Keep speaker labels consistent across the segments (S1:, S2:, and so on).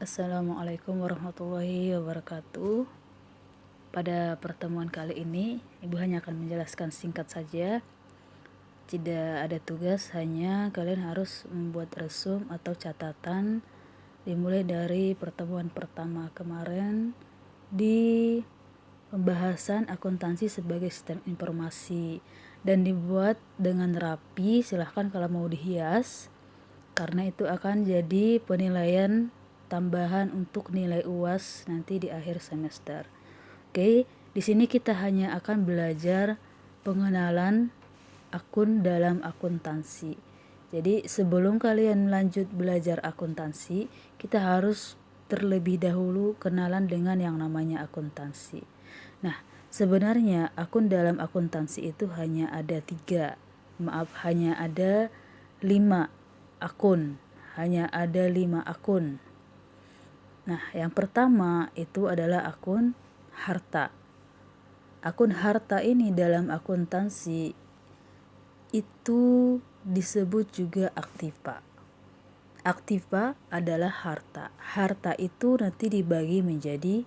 S1: Assalamualaikum warahmatullahi wabarakatuh. Pada pertemuan kali ini, Ibu hanya akan menjelaskan singkat saja. Tidak ada tugas, hanya kalian harus membuat resume atau catatan dimulai dari pertemuan pertama kemarin di pembahasan akuntansi sebagai sistem informasi, dan dibuat dengan rapi. Silahkan kalau mau dihias, karena itu akan jadi penilaian tambahan untuk nilai UAS nanti di akhir semester. Oke, di sini kita hanya akan belajar pengenalan akun dalam akuntansi. Jadi sebelum kalian lanjut belajar akuntansi, kita harus terlebih dahulu kenalan dengan yang namanya akuntansi. Nah, sebenarnya akun dalam akuntansi itu hanya ada 5 akun. Hanya ada 5 akun. Nah, yang pertama itu adalah akun harta. Akun harta ini dalam akuntansi itu disebut juga aktiva. Aktiva adalah harta. Harta itu nanti dibagi menjadi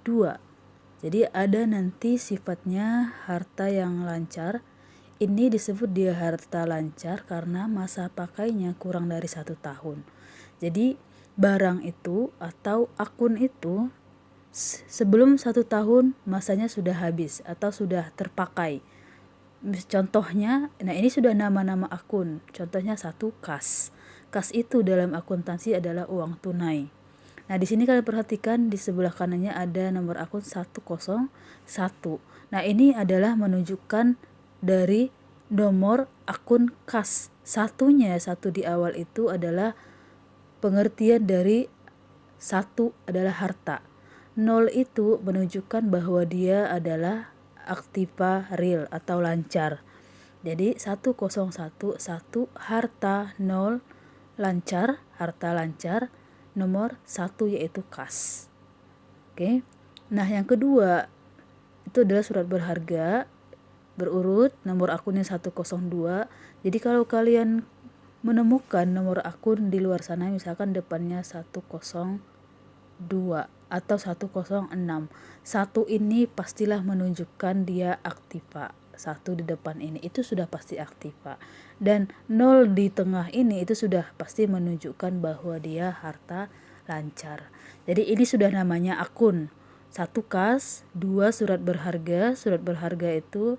S1: 2. Jadi ada nanti sifatnya harta yang lancar. Ini disebut dia harta lancar karena masa pakainya kurang dari 1 tahun. Jadi barang itu atau akun itu sebelum 1 tahun masanya sudah habis atau sudah terpakai. Contohnya, nah ini sudah nama-nama akun. Contohnya 1 kas. Kas itu dalam akuntansi adalah uang tunai. Nah, di sini kalian perhatikan di sebelah kanannya ada nomor akun 101. Nah, ini adalah menunjukkan dari nomor akun kas. Satu di awal itu adalah pengertian dari 1 adalah harta. 0 itu menunjukkan bahwa dia adalah aktiva real atau lancar. Jadi 101 harta, 0 lancar, harta lancar, nomor 1 yaitu kas. Oke. Nah, yang kedua itu adalah surat berharga berurut, nomor akunnya 102. Jadi kalau kalian menemukan nomor akun di luar sana, misalkan depannya 102 atau 106, 1 ini pastilah menunjukkan dia aktiva. 1 di depan ini itu sudah pasti aktiva, dan 0 di tengah ini itu sudah pasti menunjukkan bahwa dia harta lancar. Jadi ini sudah namanya akun. 1 kas, 2 surat berharga. Surat berharga itu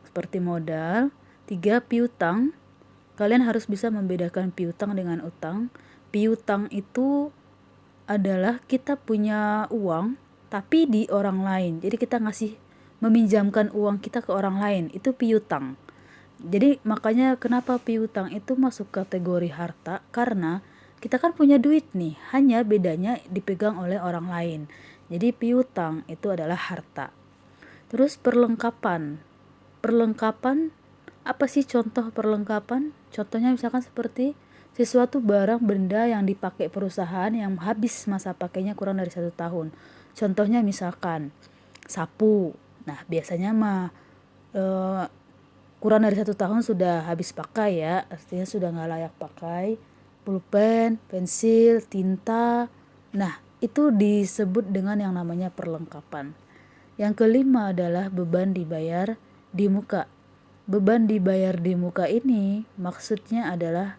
S1: seperti modal. 3 piutang. Kalian harus bisa membedakan piutang dengan utang. Piutang itu adalah kita punya uang tapi di orang lain. Jadi kita meminjamkan uang kita ke orang lain, itu piutang. Jadi makanya kenapa piutang itu masuk kategori harta, karena kita kan punya duit nih, hanya bedanya dipegang oleh orang lain. Jadi piutang itu adalah harta. Terus perlengkapan. Perlengkapan, apa sih contoh perlengkapan? Contohnya misalkan seperti sesuatu barang benda yang dipakai perusahaan yang habis masa pakainya kurang dari 1 tahun. Contohnya misalkan sapu. Nah, biasanya kurang dari 1 tahun sudah habis pakai ya, artinya sudah nggak layak pakai. Pulpen, pensil, tinta. Nah, itu disebut dengan yang namanya perlengkapan. Yang kelima adalah beban dibayar di muka. Beban dibayar di muka ini maksudnya adalah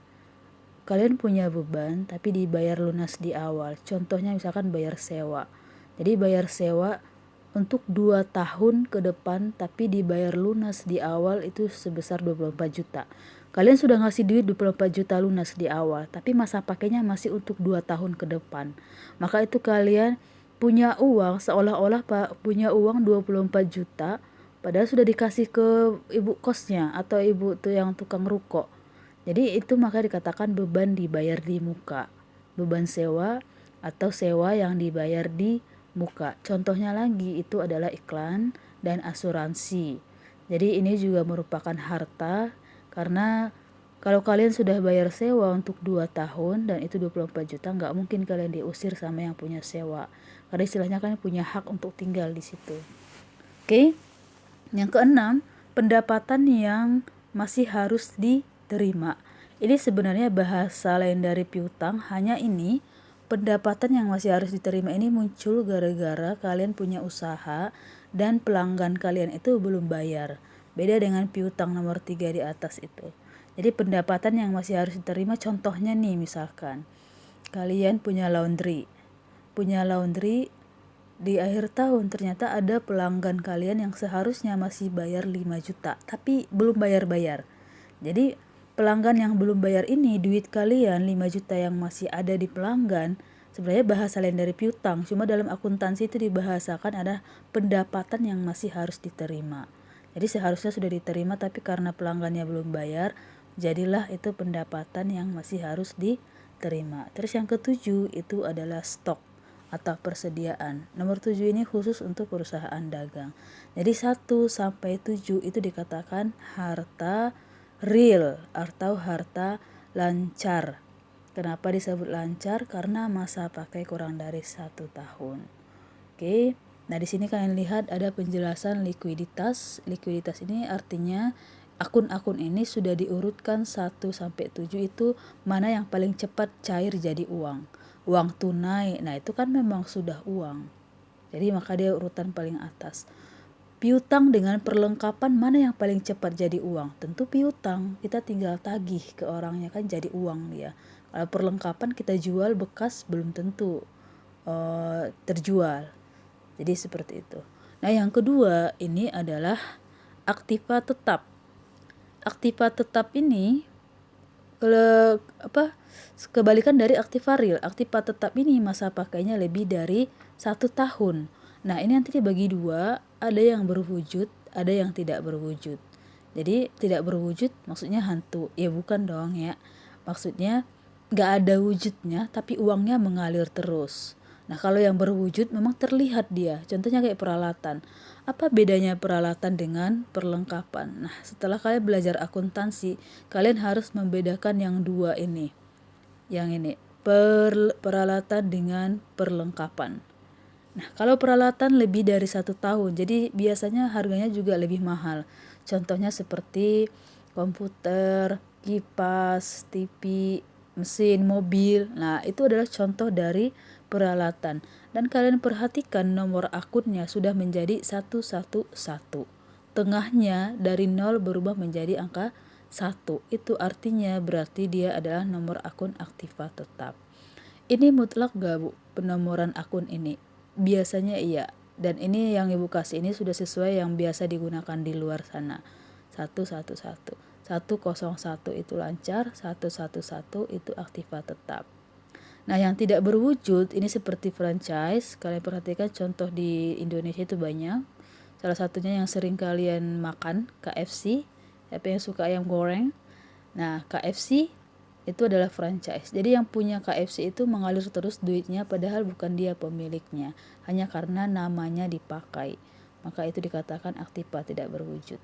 S1: kalian punya beban tapi dibayar lunas di awal. Contohnya misalkan bayar sewa. Jadi bayar sewa untuk 2 tahun ke depan tapi dibayar lunas di awal itu sebesar 24 juta. Kalian sudah ngasih duit 24 juta lunas di awal, tapi masa pakainya masih untuk 2 tahun ke depan. Maka itu kalian punya uang seolah-olah punya uang 24 juta padahal sudah dikasih ke ibu kosnya atau ibu tuh yang tukang ruko. Jadi itu maka dikatakan beban dibayar di muka. Beban sewa atau sewa yang dibayar di muka. Contohnya lagi itu adalah iklan dan asuransi. Jadi ini juga merupakan harta, karena kalau kalian sudah bayar sewa untuk 2 tahun dan itu 24 juta, nggak mungkin kalian diusir sama yang punya sewa. Karena istilahnya kalian punya hak untuk tinggal di situ. Oke. Yang keenam, pendapatan yang masih harus diterima. Ini sebenarnya bahasa lain dari piutang, hanya ini pendapatan yang masih harus diterima ini muncul gara-gara kalian punya usaha dan pelanggan kalian itu belum bayar. Beda dengan piutang nomor 3 di atas itu. Jadi pendapatan yang masih harus diterima contohnya nih, misalkan kalian punya laundry. Di akhir tahun ternyata ada pelanggan kalian yang seharusnya masih bayar 5 juta tapi belum bayar-bayar. Jadi pelanggan yang belum bayar ini, duit kalian 5 juta yang masih ada di pelanggan, sebenarnya bahasa lain dari piutang, cuma dalam akuntansi itu dibahasakan ada pendapatan yang masih harus diterima. Jadi seharusnya sudah diterima tapi karena pelanggannya belum bayar, jadilah itu pendapatan yang masih harus diterima. Terus yang ketujuh itu adalah stok atau persediaan. Nomor 7 ini khusus untuk perusahaan dagang. Jadi 1 sampai 7 itu dikatakan harta real atau harta lancar. Kenapa disebut lancar? Karena masa pakai kurang dari 1 tahun. Oke. Nah, di sini kalian lihat ada penjelasan likuiditas. Likuiditas ini artinya akun-akun ini sudah diurutkan 1 sampai 7 itu mana yang paling cepat cair jadi uang. Uang tunai. Nah, itu kan memang sudah uang. Jadi maka dia urutan paling atas. Piutang dengan perlengkapan mana yang paling cepat jadi uang? Tentu piutang, kita tinggal tagih ke orangnya kan jadi uang dia. Kalau perlengkapan kita jual bekas belum tentu terjual. Jadi seperti itu. Nah, yang kedua ini adalah aktiva tetap. Aktiva tetap ini kebalikan dari aktiva real. Aktiva tetap ini masa pakainya lebih dari 1 tahun. Nah, ini nanti dibagi 2, ada yang berwujud, ada yang tidak berwujud. Jadi tidak berwujud maksudnya hantu. Ya bukan dong ya. Maksudnya gak ada wujudnya tapi uangnya mengalir terus. Nah, kalau yang berwujud memang terlihat dia. Contohnya kayak peralatan. Apa bedanya peralatan dengan perlengkapan? Nah, setelah kalian belajar akuntansi, kalian harus membedakan yang 2 ini. Yang ini, peralatan dengan perlengkapan. Nah, kalau peralatan lebih dari 1 tahun, jadi biasanya harganya juga lebih mahal. Contohnya seperti komputer, kipas, TV, mesin, mobil. Nah, itu adalah contoh dari peralatan. Dan kalian perhatikan nomor akunnya sudah menjadi 111. Tengahnya dari 0 berubah menjadi angka 1. Itu artinya berarti dia adalah nomor akun aktiva tetap. Ini mutlak gak Bu, penomoran akun ini? Biasanya iya. Dan ini yang Ibu kasih ini sudah sesuai yang biasa digunakan di luar sana. 111. 101 itu lancar, 111 itu aktiva tetap. Nah, yang tidak berwujud ini seperti franchise. Kalian perhatikan contoh di Indonesia itu banyak. Salah satunya yang sering kalian makan, KFC. Siapa yang suka ayam goreng? Nah, KFC itu adalah franchise. Jadi yang punya KFC itu mengalir terus duitnya padahal bukan dia pemiliknya, hanya karena namanya dipakai. Maka itu dikatakan aktiva tidak berwujud.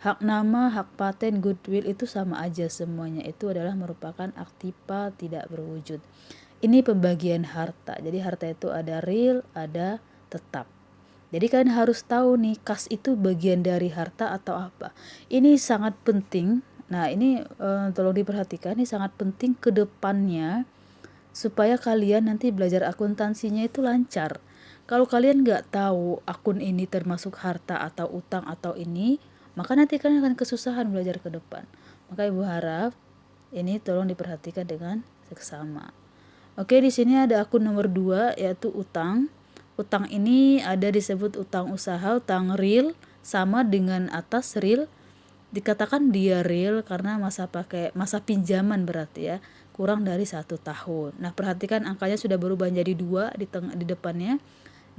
S1: Hak nama, hak paten, goodwill itu sama aja semuanya. Itu adalah merupakan aktiva tidak berwujud. Ini pembagian harta. Jadi harta itu ada real, ada tetap. Jadi kalian harus tahu nih, kas itu bagian dari harta atau apa. Ini sangat penting. Nah, ini tolong diperhatikan, ini sangat penting ke depannya supaya kalian nanti belajar akuntansinya itu lancar. Kalau kalian nggak tahu akun ini termasuk harta atau utang atau ini, maka nanti kalian akan kesusahan belajar ke depan. Maka Ibu harap ini tolong diperhatikan dengan seksama. Oke, di sini ada akun nomor 2 yaitu utang. Utang ini ada disebut utang usaha, utang real, sama dengan atas real. Dikatakan dia real karena masa pinjaman berarti ya, kurang dari 1 tahun. Nah, perhatikan angkanya sudah berubah menjadi 2 di depannya.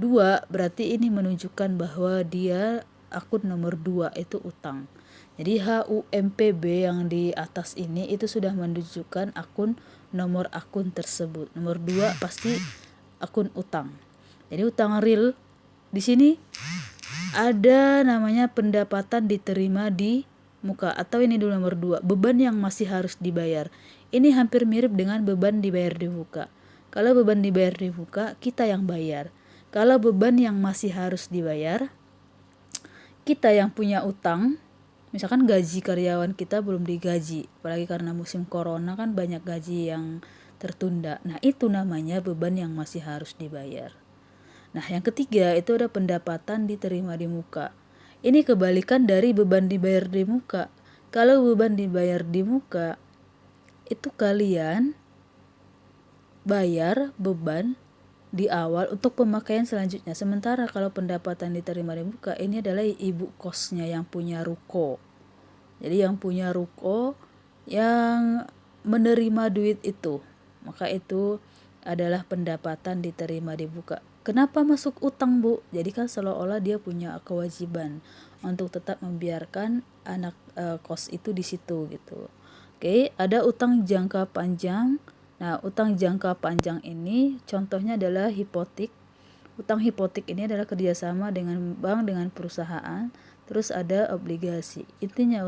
S1: 2 berarti ini menunjukkan bahwa dia akun nomor 2 itu utang. Jadi HUMPB yang di atas ini itu sudah menunjukkan akun nomor akun tersebut. Nomor 2 pasti akun utang. Jadi utang real di sini ada namanya pendapatan diterima di muka, atau ini dulu nomor 2, beban yang masih harus dibayar. Ini hampir mirip dengan beban dibayar di muka. Kalau beban dibayar di muka, kita yang bayar. Kalau beban yang masih harus dibayar, kita yang punya utang. Misalkan gaji karyawan kita belum digaji, apalagi karena musim corona kan banyak gaji yang tertunda. Nah, itu namanya beban yang masih harus dibayar. Nah, yang ketiga itu ada pendapatan diterima di muka. Ini kebalikan dari beban dibayar di muka. Kalau beban dibayar di muka, itu kalian bayar beban di awal untuk pemakaian selanjutnya. Sementara kalau pendapatan diterima di muka, ini adalah ibu kosnya yang punya ruko. Jadi yang punya ruko yang menerima duit itu, maka itu adalah pendapatan diterima di muka. Kenapa masuk utang, Bu? Jadi kan seolah-olah dia punya kewajiban untuk tetap membiarkan anak kos itu di situ gitu. Oke, ada utang jangka panjang. Nah, utang jangka panjang ini contohnya adalah hipotek. Utang hipotek ini adalah kerjasama dengan bank dengan perusahaan. Terus ada obligasi. Intinya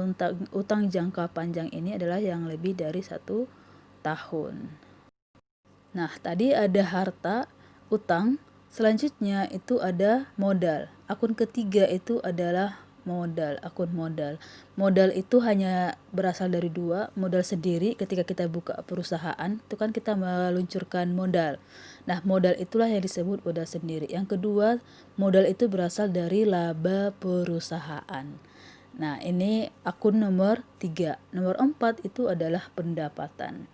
S1: utang jangka panjang ini adalah yang lebih dari 1 tahun. Nah, tadi ada harta, utang. Selanjutnya itu ada modal. Akun ketiga itu adalah modal, akun modal. Modal itu hanya berasal dari dua, modal sendiri ketika kita buka perusahaan, itu kan kita meluncurkan modal. Nah, modal itulah yang disebut modal sendiri. Yang kedua, modal itu berasal dari laba perusahaan. Nah, ini akun nomor 3. Nomor 4 itu adalah pendapatan.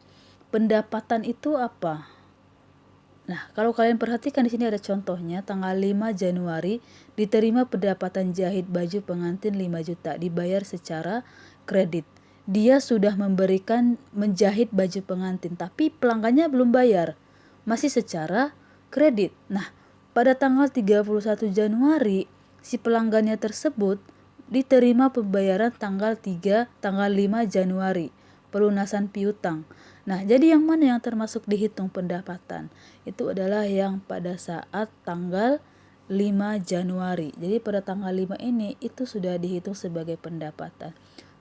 S1: Pendapatan itu apa? Nah, kalau kalian perhatikan di sini ada contohnya, tanggal 5 Januari diterima pendapatan jahit baju pengantin 5 juta, dibayar secara kredit. Dia sudah menjahit baju pengantin, tapi pelanggannya belum bayar, masih secara kredit. Nah, pada tanggal 31 Januari, si pelanggannya tersebut diterima pembayaran tanggal 5 Januari, pelunasan piutang. Nah, jadi yang mana yang termasuk dihitung pendapatan? Itu adalah yang pada saat tanggal 5 Januari. Jadi pada tanggal 5 ini itu sudah dihitung sebagai pendapatan.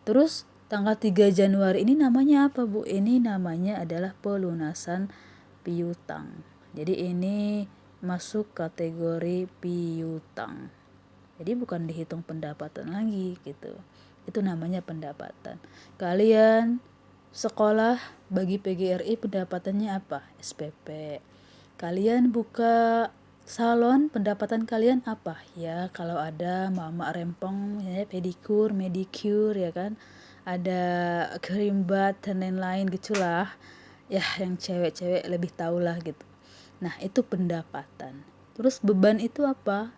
S1: Terus tanggal 3 Januari ini namanya apa, Bu? Ini namanya adalah pelunasan piutang. Jadi ini masuk kategori piutang. Jadi bukan dihitung pendapatan lagi gitu. Itu namanya pendapatan. Kalian sekolah bagi PGRI pendapatannya apa? SPP. Kalian buka salon, pendapatan kalian apa? Ya, kalau ada mama rempong, ya, pedikur, medicure, ya kan? Ada kerimbat dan lain-lain gitulah. Ya, yang cewek-cewek lebih tahu lah gitu. Nah, itu pendapatan. Terus beban itu apa?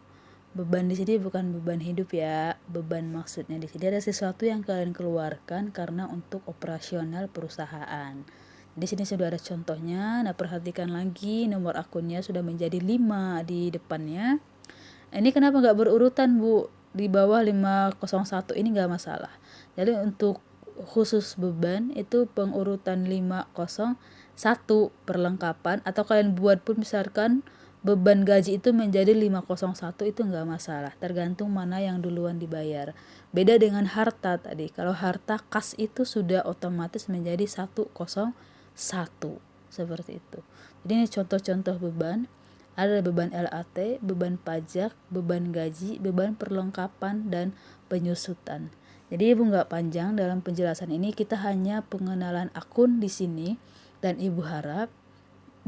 S1: Beban di sini bukan beban hidup ya. Beban maksudnya di sini ada sesuatu yang kalian keluarkan karena untuk operasional perusahaan. Di sini sudah ada contohnya. Nah, perhatikan lagi nomor akunnya sudah menjadi 5 di depannya. Ini kenapa nggak berurutan, Bu? Di bawah 501 ini nggak masalah. Jadi untuk khusus beban itu pengurutan 501 perlengkapan, atau kalian buat pun misalkan beban gaji itu menjadi 501 itu nggak masalah, tergantung mana yang duluan dibayar. Beda dengan harta tadi, kalau harta kas itu sudah otomatis menjadi 101 seperti itu. Jadi ini contoh-contoh beban. Ada beban LAT, beban pajak, beban gaji, beban perlengkapan, dan penyusutan. Jadi Ibu nggak panjang dalam penjelasan ini, kita hanya pengenalan akun di sini, dan Ibu harap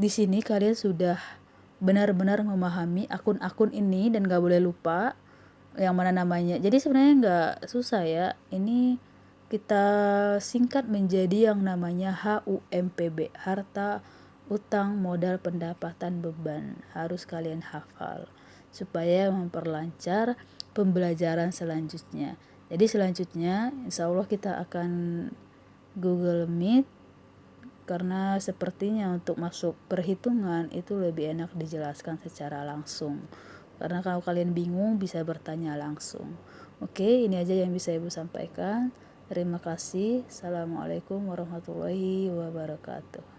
S1: di sini kalian sudah benar-benar memahami akun-akun ini dan gak boleh lupa yang mana namanya. Jadi sebenarnya nggak susah ya. Ini kita singkat menjadi yang namanya HUMPB, harta, utang, modal, pendapatan, beban. Harus kalian hafal supaya memperlancar pembelajaran selanjutnya. Jadi selanjutnya insya Allah kita akan Google Meet, karena sepertinya untuk masuk perhitungan itu lebih enak dijelaskan secara langsung. Karena kalau kalian bingung bisa bertanya langsung. Oke, ini aja yang bisa Ibu sampaikan. Terima kasih. Assalamualaikum warahmatullahi wabarakatuh.